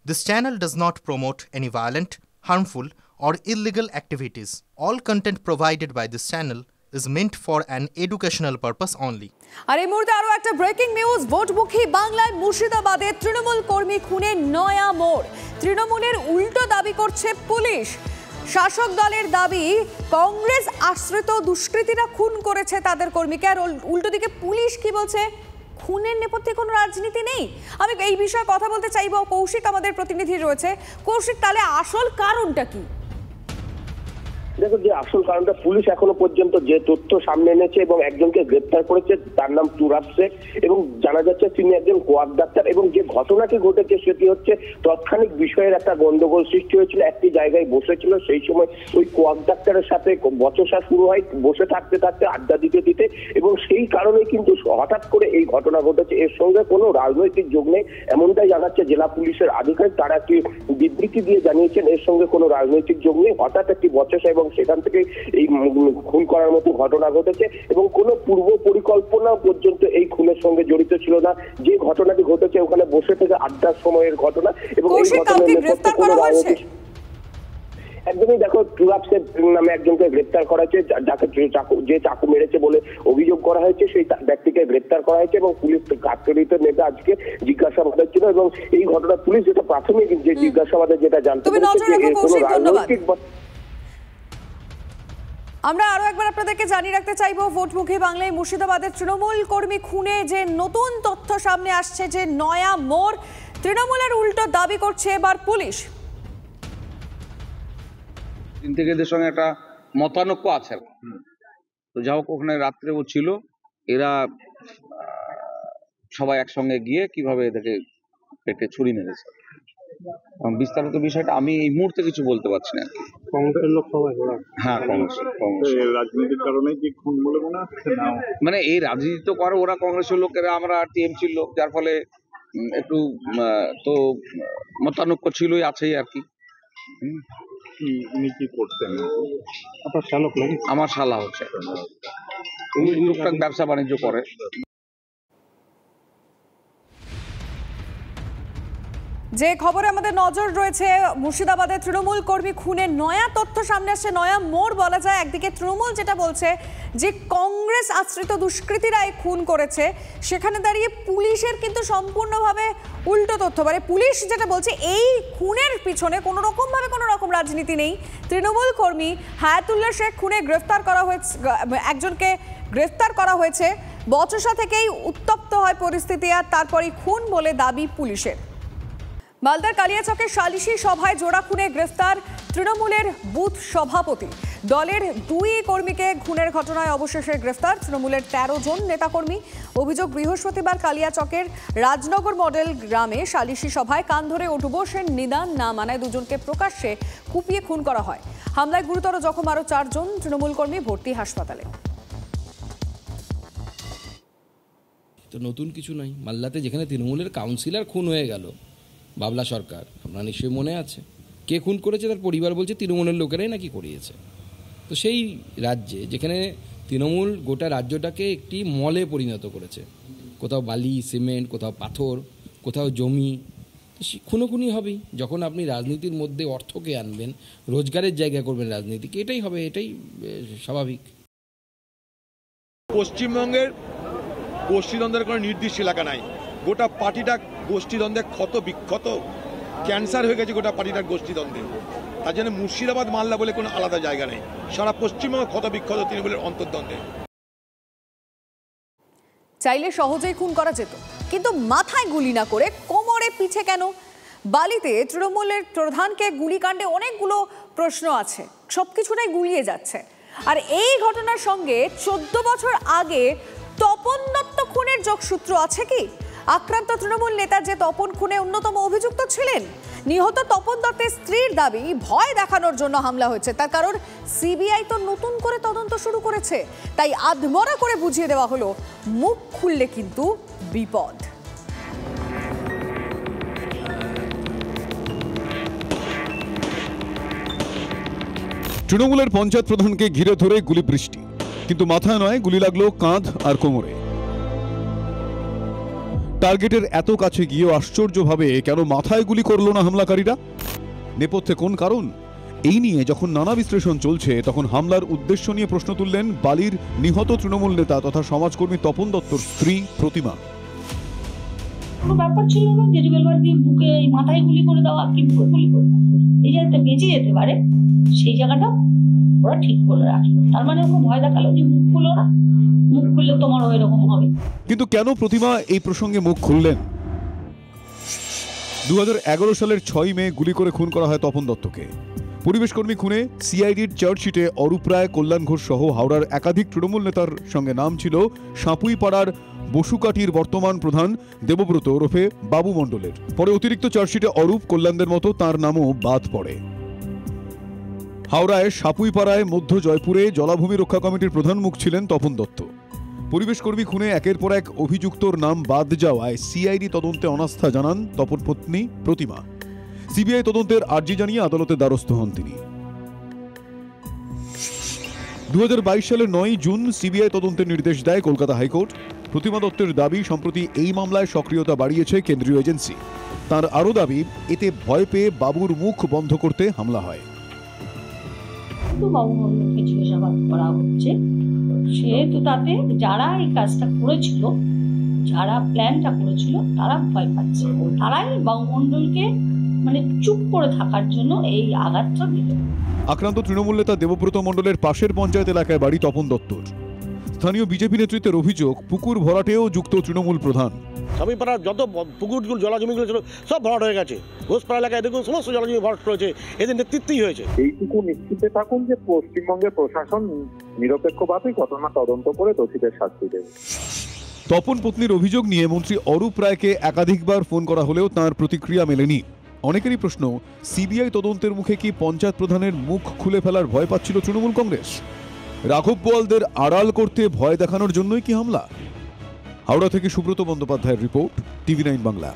This channel does not promote any violent, harmful, or illegal activities. All content provided by this channel is meant for an educational purpose only. আর এই মুহূর্তে আরো একটা breaking news, ভোটমুখী বাংলায় মুর্শিদাবাদে তৃণমূল কর্মী খুনে নয়া মোড়। তৃণমূলের উল্টো দাবি করছে পুলিশ। শাসক দলের দাবি কংগ্রেস আশ্রিত দুষ্কৃতীরা খুন করেছে তাদের কর্মীকে, আর উল্টো দিকে পুলিশ কি বলছে, খুনের নেপথ্যে কোনো রাজনীতি নেই। আমি এই বিষয়ে কথা বলতে চাইবো, কৌশিক আমাদের প্রতিনিধি রয়েছে। কৌশিক, তাহলে আসল কারণটা কি? দেখো, যে আসল কারণটা পুলিশ এখনো পর্যন্ত যে তথ্য সামনে এনেছে এবং একজনকে গ্রেপ্তার করেছে, তার নাম তুরাব শেখ, এবং জানা যাচ্ছে তিনি একজন কোয়াক ডাক্তার। এবং যে ঘটনাটি ঘটেছে সেটি হচ্ছে তাৎক্ষণিক বিষয়ের একটা গন্ডগোল সৃষ্টি হয়েছিল। একটি জায়গায় বসেছিল, সেই সময় ওই কোয়াক ডাক্তারের সাথে বচসা শুরু হয়, বসে থাকতে থাকতে আড্ডা দিতে দিতে, এবং সেই কারণেই কিন্তু হঠাৎ করে এই ঘটনা ঘটেছে। এর সঙ্গে কোনো রাজনৈতিক যোগ নেই এমনটাই জানাচ্ছে জেলা পুলিশের আধিকারিক। তারা একটি বিবৃতি দিয়ে জানিয়েছেন এর সঙ্গে কোনো রাজনৈতিক যোগ নেই, হঠাৎ একটি বচসা এবং সেখান থেকে এই খুন করার মতো ঘটনা ঘটেছে, এবং কোনো পূর্ব পরিকল্পনা পর্যন্ত এই খুনের সঙ্গে জড়িত ছিল না। যে ঘটনাটি ঘটেছে ওখানে বসে থেকে আড্ডার সময়ের ঘটনা, এবং এই ঘটনার একদমই দেখো, তুরাব শেখ নামে একজনকে গ্রেপ্তার করা হয়েছে, যাকে যে চাকু মেরেছে বলে অভিযোগ করা হয়েছে, সেই ব্যক্তিকে গ্রেপ্তার করা হয়েছে, এবং পুলিশ কাকতালীয় নেতা আজকে জিজ্ঞাসাবাদ ছিল। এবং এই ঘটনা পুলিশ যেটা প্রাথমিক যে জিজ্ঞাসাবাদে যেটা জানতে পেরেছে যে কোনো রাজনৈতিক। আমরা আরো একবার আপনাদেরকে জানিয়ে রাখতে চাইবো, ভোটমুখী বাংলায় মুর্শিদাবাদের তৃণমূল কর্মী খুনে যে নতুন তথ্য সামনে আসছে, যে নয়া মোড়, তৃণমূলের উল্টো দাবি করছে এবার পুলিশ। ইন্টিগ্রেটের সঙ্গে একটা মতানৈক্য আছে, তো যা হোক ওখানে রাত্রে ও ছিল, এরা সবাই একসঙ্গে গিয়ে কিভাবে এদেরকে পেটে ছুরি মেরেছে। বিস্তারিত বিষয়টা আমি এই মুহূর্তে কিছু বলতে পারছি না। কংগ্রেসের লোক সবাই? হ্যাঁ, কংগ্রেস রাজনীতির কারণে কি খুন বলে মনে হচ্ছে না? মানে এই রাজনীতি তো করে ওরা, কংগ্রেসের লোকেরা, আমরা টিএমসির লোক, যার ফলে একটু তো মতানৈক্য ছিলই, আছেই আর কি। উনি কি করতেন? আপনার শালক নাকি? আমার শালা হচ্ছে, উনি টুকটাক ব্যবসা বাণিজ্য করে। যে খবরে আমাদের নজর রয়েছে, মুর্শিদাবাদের তৃণমূল কর্মী খুনের নয়া তথ্য সামনে আসছে, নয়া মোড় বলা যায়। একদিকে তৃণমূল যেটা বলছে যে কংগ্রেস আশ্রিত দুষ্কৃতীরা এই খুন করেছে, সেখানে দাঁড়িয়ে পুলিশের কিন্তু সম্পূর্ণভাবে উল্টো তথ্য। মানে পুলিশ যেটা বলছে এই খুনের পিছনে কোনো রকম রাজনীতি নেই। তৃণমূল কর্মী হায়াতুল্লাহ শেখ খুনে গ্রেফতার করা হয়েছে, একজনকে গ্রেফতার করা হয়েছে। বচসা থেকেই উত্তপ্ত হয় পরিস্থিতি, আর তারপরই খুন বলে দাবি পুলিশের। মালদার কালিয়াচকের সালিশি সভায় জোড়া খুনে গ্রেফতার তৃণমূলের বুথ সভাপতি। দলের 2 কর্মীকে খুনের ঘটনায় অবশেষে গ্রেফতার তৃণমূলের 13 জন নেতাকর্মী। অভিযোগ, বৃহস্পতিবার কালিয়াচকের রাজনগর মডেল গ্রামে সালিশি সভায় কান ধরে ওঠবোসের নিদান না মানায় দুজনকে প্রকাশ্যে কুপিয়ে খুন করা হয়। হামলায় গুরুতর জখম আরও 4 জন তৃণমূল কর্মী, ভর্তি হাসপাতালে। তো নতুন কিছু নাই, মালদাতে যেখানে তৃণমূলের কাউন্সিলর খুন হয়ে গেল, বাবলা সরকার, আপনার নিশ্চয়ই মনে আছে। কে খুন করেছে? তার পরিবার বলছে তৃণমূলের লোকেরাই নাকি করিয়েছে। তো সেই রাজ্যে যেখানে তৃণমূল গোটা রাজ্যটাকে একটি মলে পরিণত করেছে, কোথাও বালি সিমেন্ট, কোথাও পাথর, কোথাও জমি, তো খুনোখুনি হবেই। যখন আপনি রাজনীতির মধ্যে অর্থকে আনবেন, রোজগারের জায়গা করবেন রাজনীতিকে, এটাই হবে, এটাই স্বাভাবিক। পশ্চিমবঙ্গের গোষ্ঠীদ্বন্দ্বের কোনো নির্দিষ্ট এলাকা নাই। গোটা পার্টিটা গোষ্ঠীদ্বন্দ্বে ক্ষত বিক্ষত, ক্যান্সার হয়ে গেছে গোটা পার্টিটার গোষ্ঠীদ্বন্দ্বে। তার জন্য মুর্শিদাবাদ মালদা বলে কোনো আলাদা জায়গা নেই, সারা পশ্চিমবঙ্গ ক্ষত বিক্ষত তৃণমূলের অন্তর্দ্বন্দ্বে। চাইলে সহজেই খুন করা যেত, কিন্তু মাথায় গুলি না করে কোমরে পিঠে কেন? বালিতে তৃণমূলের প্রধানকে গুলিকাণ্ডে অনেকগুলো প্রশ্ন আছে, সবকিছুটাই গুলিয়ে যাচ্ছে। আর এই ঘটনার সঙ্গে 14 বছর আগে তপন দত্ত খুনের যোগসূত্র আছে কি? আক্রান্ত তৃণমূল নেতা যে তপন খুনে অন্যতম অভিযুক্ত ছিলেন। নিহত তপন দত্তের স্ত্রীর দাবি ভয় দেখানোর জন্য হামলা হয়েছে, তার কারণ সিবিআই তো নতুন করে তদন্ত শুরু করেছে, তাই আধমরা করে বুঝিয়ে দেওয়া হলো মুখ খুললে কিন্তু বিপদ। তৃণমূলের পঞ্চায়েত প্রধানকে ঘিরে ধরে গুলি বৃষ্টি, কিন্তু মাথায় নয়, গুলি লাগলো কাঁধ আর কোমরে। টার্গেটের এত কাছে গিয়েও আশ্চর্যভাবে কেন মাথায় গুলি করল না হামলাকারীরা? নেপথ্যে কোন কারণ? এই নিয়ে যখন নানা বিশ্লেষণ চলছে তখন হামলার উদ্দেশ্য নিয়ে প্রশ্ন তুললেন বালির নিহত তৃণমূল নেতা তথা সমাজকর্মী তপন দত্তর স্ত্রী প্রতিমা। কোনো ব্যাপার ছিল না যে রিভলভার দিয়ে বুকে মাথায় গুলি করে দেওয়া, কিন্তু গুলি করে এই যাতে বেঁচে যেতে পারে সেই জায়গাটা ওরা ঠিক করে রাখলো। তার মানে ওকে ভয় দেখালো যে মুখ খুলো না, মুখ খুললে তোমারও এরকম হবে। কিন্তু কেন প্রতিমা এই প্রসঙ্গে মুখ খুললেন? 2011 সালের 6 মে গুলি করে খুন করা হয় তপন দত্তকে। পরিবেশকর্মী খুনে সিআইডির চার্জশিটে অরূপ রায়, কল্যাণ ঘোষ সহ হাওড়ার একাধিক তৃণমূল নেতার সঙ্গে নাম ছিল সাপুইপাড়ার বসুকাঠির বর্তমান প্রধান দেবব্রত ওরফে বাবু মণ্ডলের। পরে অতিরিক্ত চার্জশিটে অরূপ, কল্যাণদের মতো তার নামও বাদ পড়ে। হাওড়ায় সাপুইপাড়ায় মধ্য জয়পুরে জলাভূমি রক্ষা কমিটির প্রধান মুখ ছিলেন তপন দত্ত। পরিবেশকর্মী খুনে একের পর এক অভিযুক্তর নাম বাদ যাওয়ায় সিআইডি তদন্তে অনাস্থা জানান তপন পত্নী প্রতিমা। সিবিআই তদন্তের আর্জি জানিয়ে আদালতে দ্বারস্থ হন তিনি। 2022 সালের 9 জুন সিবিআই তদন্তের নির্দেশ দেয় কলকাতা হাইকোর্ট। প্রতিমা দত্তের দাবি, সম্প্রতি এই মামলায় সক্রিয়তা বাড়িয়েছে কেন্দ্রীয় এজেন্সি। তার আরও দাবি, এতে ভয় পেয়ে বাবুর মুখ বন্ধ করতে হামলা হয়। বাবু মণ্ডলকে জিজ্ঞাসাবাদ করা হচ্ছে, সেহেতু তাতে যারা এই কাজটা করেছিল, যারা প্ল্যানটা করেছিল, তারা ভয় পাচ্ছে। তারাই বাবু মণ্ডলকে মানে চুপ করে থাকার জন্য এই আঘাতটা দিল। আক্রান্ত তৃণমূল নেতা দেবব্রত মণ্ডলের পাশের পঞ্চায়েত এলাকায় বাড়ি তপন দত্তর। স্থানীয় বিজেপি নেতৃত্বের অভিযোগ, পুকুর ভরাটেও যুক্ত তৃণমূল প্রধান। সাপুইপাড়ার যত পুকুরগুলো, জলাজমিগুলো ছিল সব ভরাট হয়ে গেছে। ঘোষপাড়া এলাকায় দেখুন সমস্ত জলাজমি ভরাট রয়েছে, এদের নেতৃত্বেই হয়েছে। এইটুকু নিশ্চিতে থাকুন যে পশ্চিমবঙ্গের প্রশাসন নিরপেক্ষভাবে ঘটনা তদন্ত করে দোষীদের শাস্তি দেবে। তপন পত্নীর অভিযোগ নিয়ে মন্ত্রী অরূপ রায়কে একাধিকবার ফোন করা হলেও তাঁর প্রতিক্রিয়া মেলেনি। অনেকেরই প্রশ্ন, সিবিআই তদন্তের মুখে কি পঞ্চায়েত প্রধানের মুখ খুলে ফেলার ভয় পাচ্ছিল তৃণমূল কংগ্রেস? রাঘব বোয়ালদের আড়াল করতে ভয় দেখানোর জন্যই কি হামলা? হাওড়া থেকে সুব্রত বন্দ্যোপাধ্যায়ের রিপোর্ট, TV9 বাংলা।